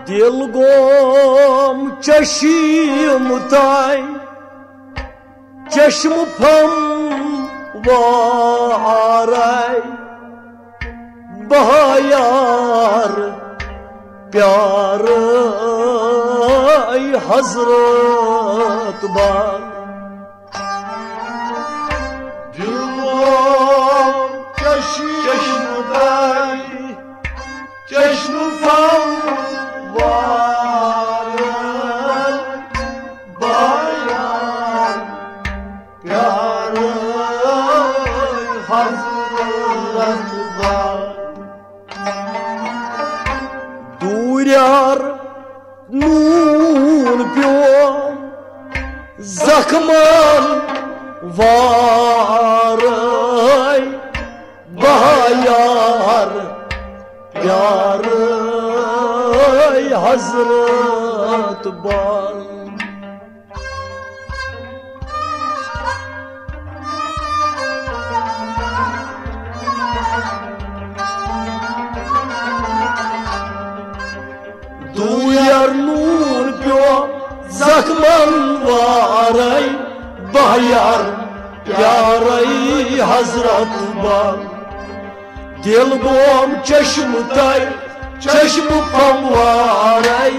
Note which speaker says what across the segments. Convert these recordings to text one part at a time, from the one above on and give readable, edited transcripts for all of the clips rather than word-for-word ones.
Speaker 1: دل گم چشم تای چشم پم وارای بهار پیار ای حضرت بار
Speaker 2: دل گم چشم تای چشم پم
Speaker 1: Duyar nun pion zakman varay bayar yar Hazret Bal Duyar nur pyo zakman varay bayar yaray Hazret Bal Dil gom çeşmutay çeşmu pamvaray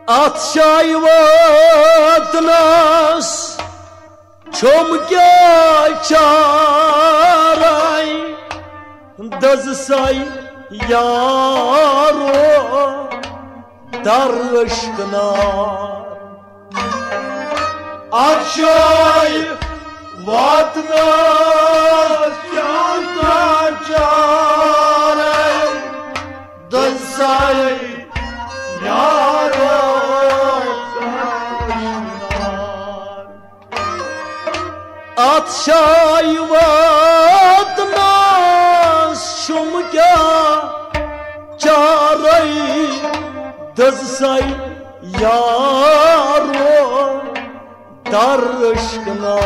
Speaker 1: At şayvatnas çomkya çaray dazsay yaro darışkına
Speaker 2: At şayvatnas çomkya çaray dazsay yaro
Speaker 1: At şayvatnas şumkya çaray dazsay yaro darışkına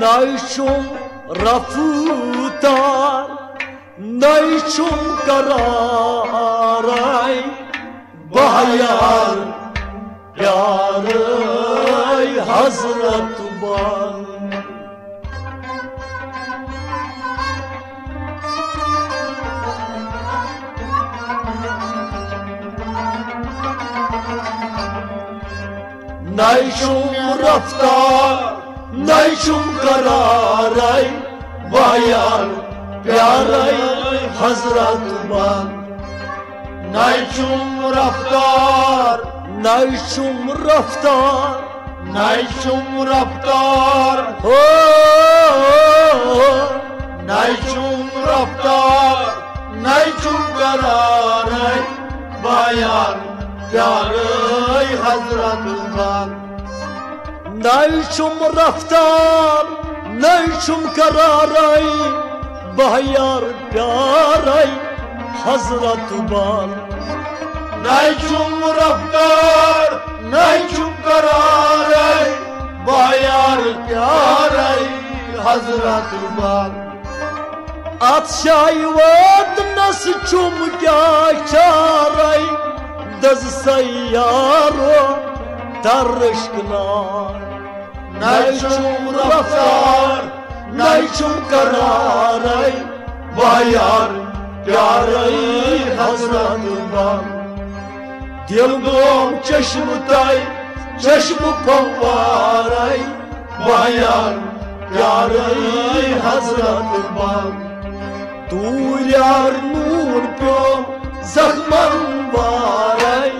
Speaker 1: Nayşum rafutar Nayşum kararay Bahayar Yar-ı Hazret Bal Nayşum raftar नैचुम कराराई बायार प्याराई हजरत बाल
Speaker 2: नैचुम रफ्तार
Speaker 1: नैचुम रफ्तार
Speaker 2: नैचुम रफ्तार
Speaker 1: हो
Speaker 2: नैचुम रफ्तार नैचुम कराराई बायार प्याराई हजरत बाल
Speaker 1: नैचुम रफ्तार नैचुम कराराई बायार प्याराई हजरत बाल
Speaker 2: नैचुम रफ्तार नैचुम कराराई बायार प्याराई हजरत बाल
Speaker 1: Atşay vat nasıl çumka çaray Dız sayyaro darışkına
Speaker 2: नैचुम रफ्तार नैचुम कराराई बायार प्याराई हजरत बाल
Speaker 1: Dil gom çeşmi tay çeşmi pavaray
Speaker 2: बायार प्याराई हजरत बाल
Speaker 1: Duyar nur pyo zahman varay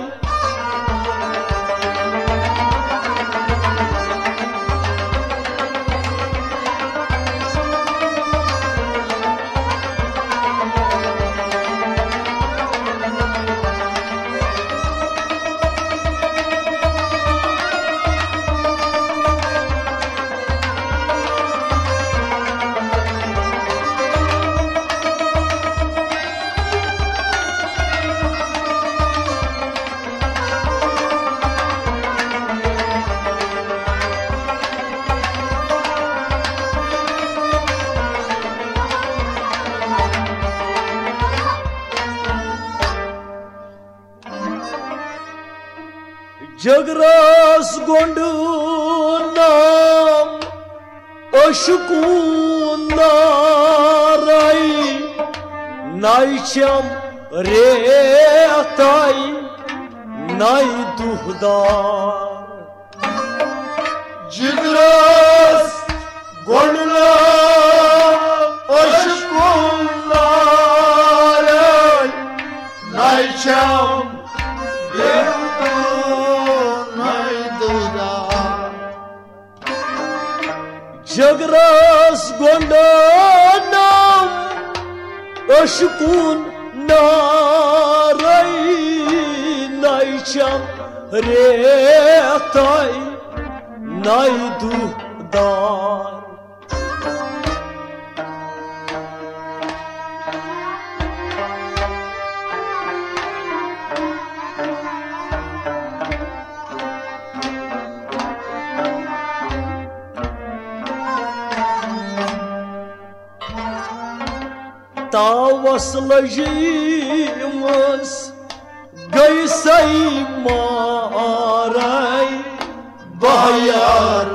Speaker 1: Jagras gondu nam aşkun naray Nayçam rehtay nay duhdar
Speaker 2: जिगरस Gondla अशकुल्लाय नायचम देवतो नायदुदा
Speaker 1: Jagras gondu nam aşkun naray Nayçam rehtay nay duhdar Tavaslajımız gaysay maray
Speaker 2: बायार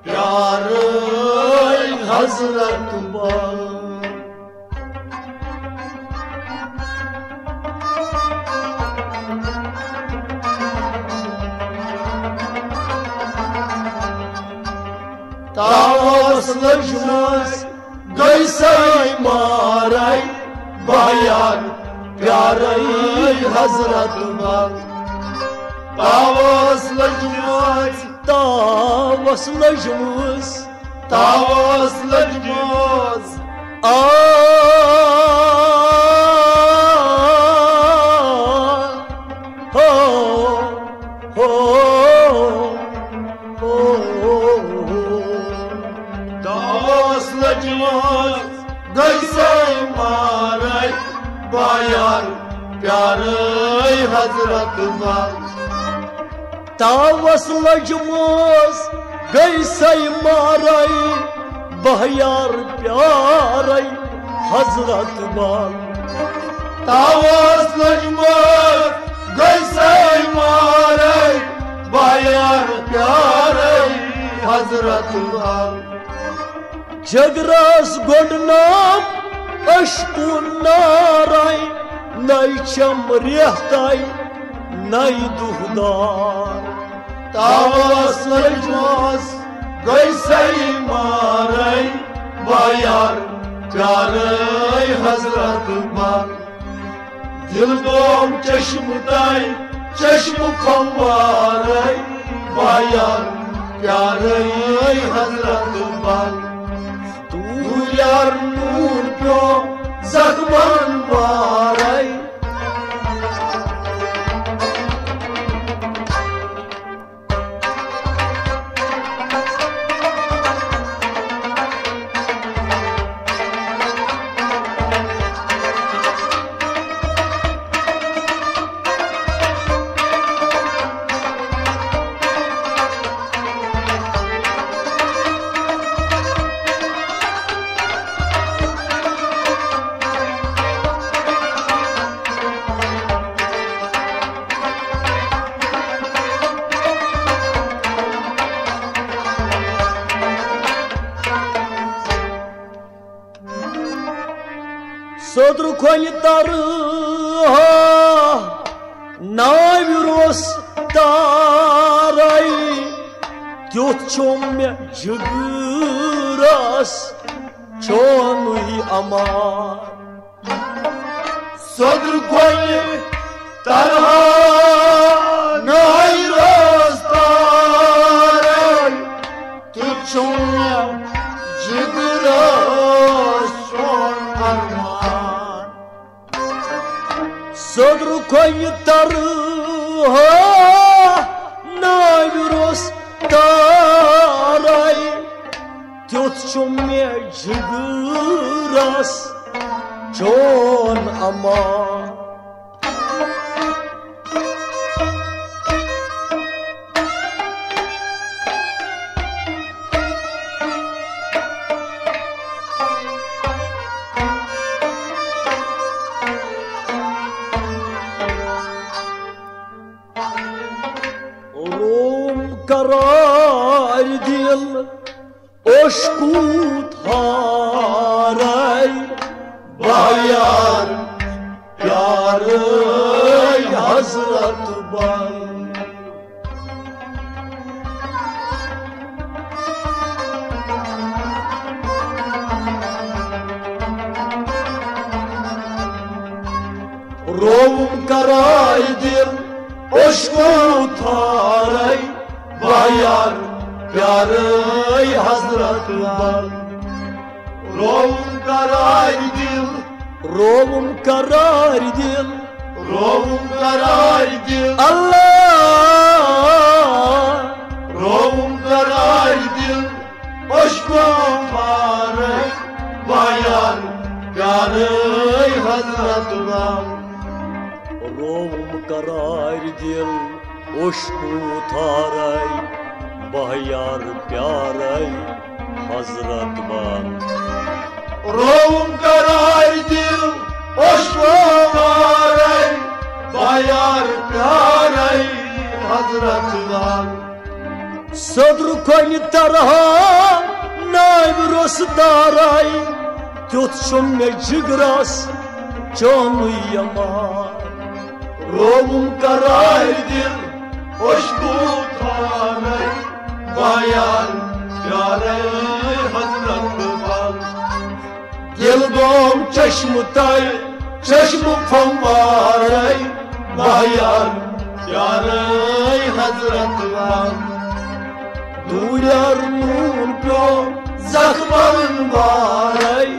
Speaker 2: प्याराई हजरत बाल Tavaslajımız gaysay maray bayan प्याराई हजरत बाल Tavaslajımız
Speaker 1: Tavaslajımız
Speaker 2: Tavaslajımız Tavaslajımız gaysay maray bayan प्याराई हजरत बाल
Speaker 1: Tavaslajımız gaysay maray bahyar प्याराई हजरत बाल
Speaker 2: Tavaslajımız gaysay maray bayan प्याराई हजरत बाल
Speaker 1: Jagras gondnam aşkun naray Nayçam rehtay nay duhdar
Speaker 2: Tavaslajımız गैसई मारै बायार प्यारे हजरत बाग दिल दोम चश्म ताई चश्म फंवारै बायार प्यारे हजरत बाग तू यार नूर प्यो जख्मन वारै
Speaker 1: सदर खोल तर नाविरोस ताराई त्युथ चोम मे जिगरस चोनुई अमार
Speaker 2: सदर खोल तर नाविरोस ताराई त्युथ चोम मे जिगरस
Speaker 1: सदर खोल तर नाविरोस ताराई त्युथ चोम मे जिगरस चोन अमार करार दिल ओशकू थाराई
Speaker 2: बायार प्यारे हजरत बाग रोम करार दिल ओशकू थाराई बायार प्यारे हजरत बाग रोम करार दिल
Speaker 1: रोम करार दिल अल्लाह
Speaker 2: रोम करार दिल ओशको मारे बायार प्यारे हजरत बाग
Speaker 1: रोम करार दिल ओशकू थाराई बायार प्यारे हजरत बाग
Speaker 2: रोम करार दिल ओशको मारे बायार प्यारे हजरत बाग
Speaker 1: सदर खोल तरह नाविरोस ताराई त्युथ चोम मे जिगरस चोनुई अमार
Speaker 2: रोम करार दिल ओशको थाराई बायार प्यारे हजरत बाग दिल दोम चश्म ताई चश्म फंवारै बायार प्यारे हजरत बाग
Speaker 1: दूर नून प्यो
Speaker 2: जख्मन वारै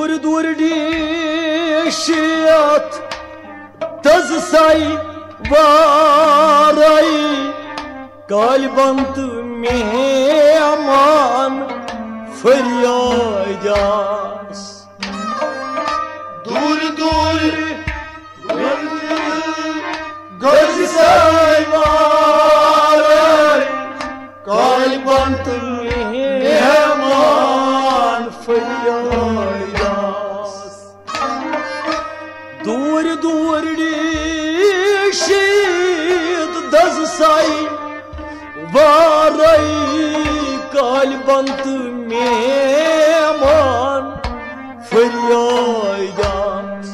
Speaker 1: दूर दूर शियत तज साई वाराई कालबंत मेहमान फरियादास
Speaker 2: दूर दूर गज साई वाराई कालबंत मेहमान
Speaker 1: फरियादास दूर दूर शीत दज साई वाराई कालबंत मेहमान फरियादास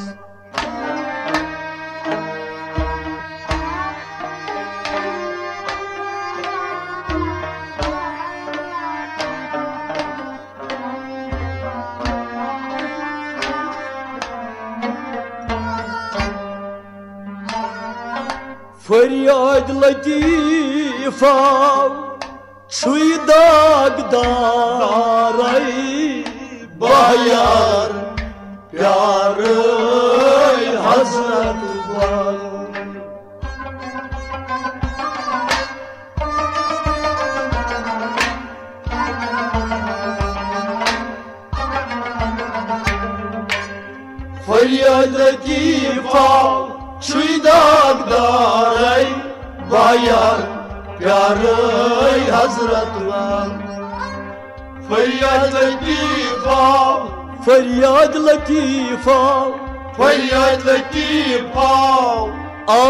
Speaker 1: फरियाद लतीफा छुई दागदाराई
Speaker 2: बायार प्यार हजरत बल फरियाद लतीफा छुई दागदाराई बायार प्यार हजरत बल फरियाद लतीफा
Speaker 1: फरियाद लतीफा
Speaker 2: फरियाद लतीफा
Speaker 1: आ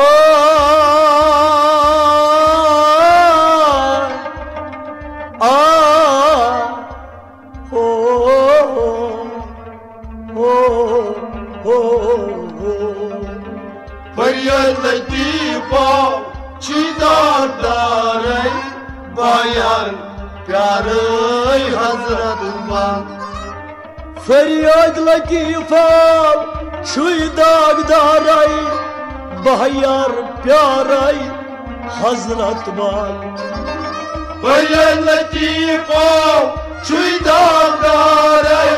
Speaker 1: आ हो हो हो
Speaker 2: फरियाद लतीफा दार बायार प्यार हजरत बल
Speaker 1: फरियाद लतीफा छुई दागदाराई बायार प्याराई हजरत बल
Speaker 2: फरियाद लतीफा छुई दागदाराई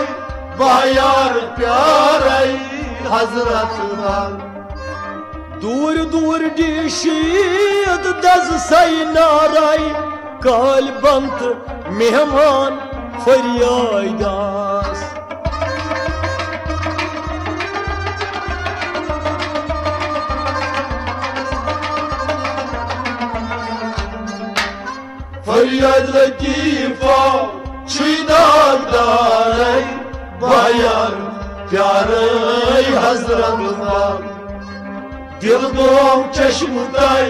Speaker 2: बायार प्याराई हजरत बल
Speaker 1: दूर दूर शीत दज साई नाराई कालबंत मेहमान फरियादास
Speaker 2: फरियाद लतीफा छुई दागदाराई बायार प्यार हजरत बल दिल गोम चश्म ताई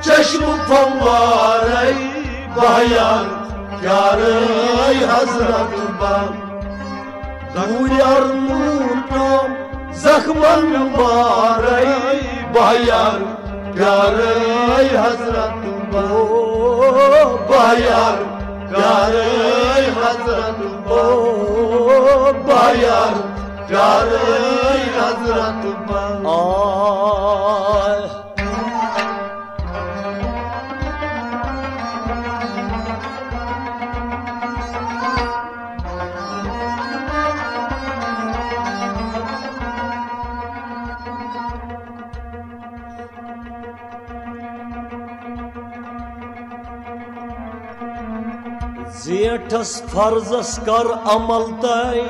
Speaker 2: चश्म फंवाराई बायार प्यार हजरत बल
Speaker 1: दूर नून प्योम
Speaker 2: जख्मन माराई बायार प्यार हजरत बल बायार प्यार हजरत बल बायार प्यार हजरत बल
Speaker 1: जेठस फर्जस कर अमल तय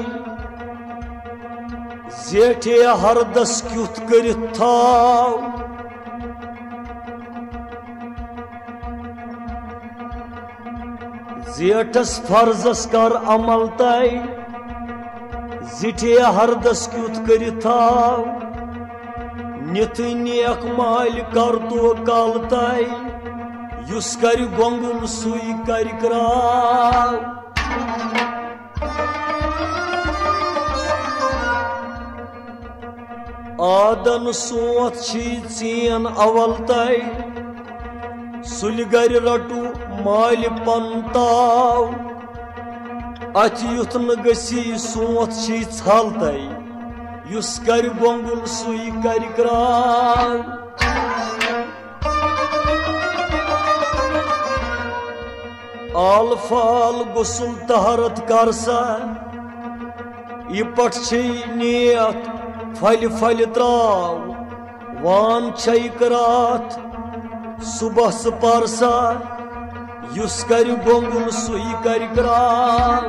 Speaker 1: जेठे हरदस क्युत करित थाव जेठस फर्जस कर अमल तय जिठे हरदस क्युत करित थाव निथ नेक माल कर तो कल तय युस कर गोंगुल सुई कर कराव आदन सोत चीन अवल तय सुल गर रटू माल पंताव अत युथ न गसी सोत छल तय युस कर गोंगुल सुई कर कराव आल फाल गुसल तहरत करसा इपट नियत फल फल त्राव वान करात सुबह परसा युस कर गोंगुन सुई कर क्राव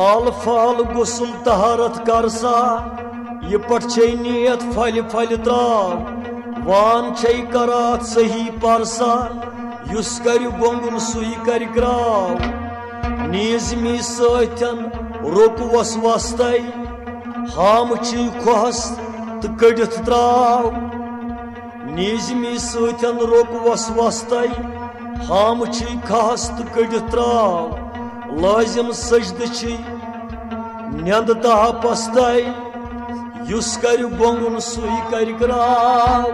Speaker 1: आल फाल गुसल तहारत करसा इपट नियत फल फल त्राव वान करात सही परसा युस कर गोंगुन सुई कर क्राव नीजमी सतन रोक वस वस्तै हाम खोहस तो कड़ित त्राव नीजमी सतन रोक वस वस्तै हाम खहस तो कड़ित त्राव लाजिम सजद नंद तहा पस्तै युस कर गोंगुन सुई कर क्राव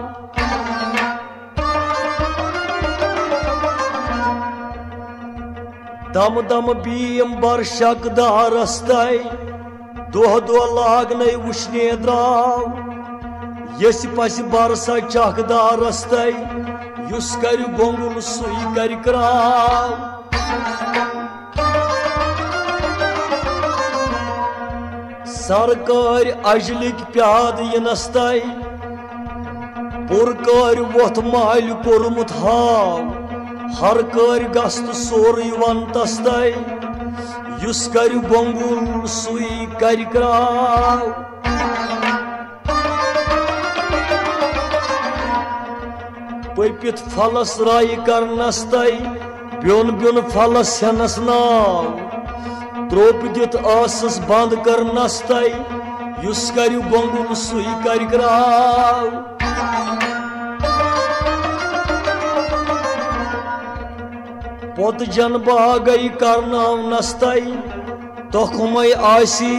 Speaker 1: दम दम बीम बर शक दारस्तै दोह दोह लागन वुशने द्राव यस पस बरसा चक दारस्तै युस कर गोंगुन सुई कर क्राव सरकार अजलिक प्याद यनस्तै पुरकार वोथ माल कोरमुत हाव हर कर गस्त सोरी वंतस्तै युस कर गोंगुन सुई कर क्राव पपित फलस राय करनस्तै ब्योन ब्योन फलस हेनस नाव त्रोप दित आसस बंद करनस्तै युस कर गोंगुन सुई कर क्राव पोत जन बागई करनाव नस्तै तखुमै आसी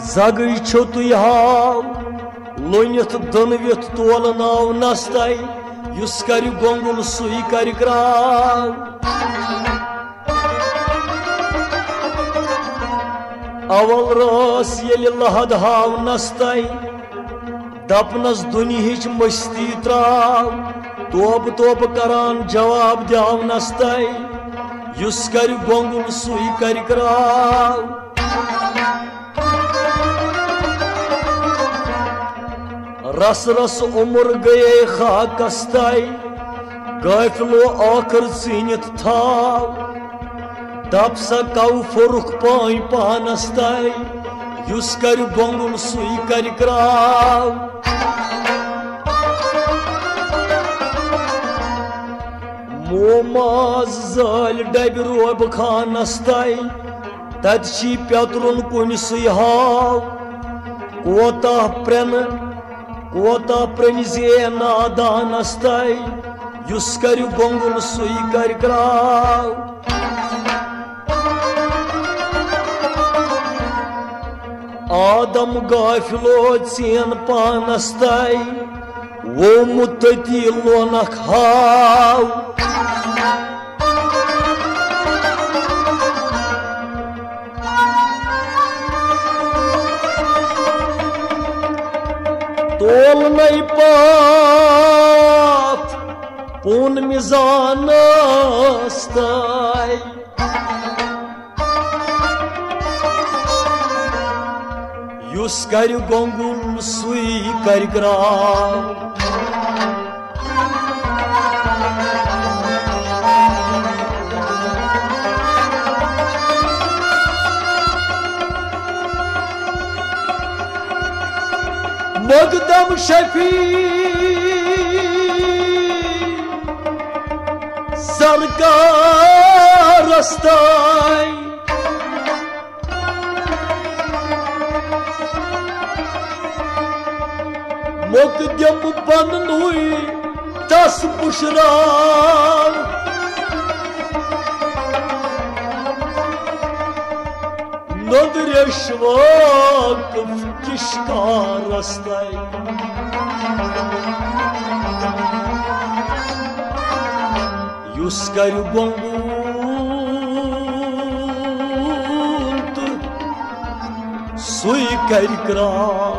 Speaker 1: जगई छो तुय हाव लोनित दनवित तोलनाव नस्तै युस कर गोंगुन सुई कर क्राव अवल रास येल लहद हाव नस्तै दपनस दुनिहिच मस्ती त्राव तोब तोब करान जवाब द्याव नस्तै युस कर गोंगुन सुई कर क्राव रस रस उम्र गए खाकस्तै गाफिलो आखर चीनित थाव दप सा कौ फुरुख पाई पानस्तै युस कर गोंगुन सुई कर क्राव मोमाज जाल डब रोब खानस्तै तत पेतरुन कुन सुई हाव कोता प्रणजे नादानस्तै युस कर गोंगुन सुई कर क्राव आदम गाफिलो चेन पानस्तै वो मुतती लोनक हाव तोल नहीं पात पून मिजानस्तै युस कर गोंगुन सुई कर क्राव मकदम शफी सरकार रस्ताई मकदम बननुई तस पुशराव नदरेश वाकफ किशका रस्ताई युस कर गोंगुन सुई कर क्राव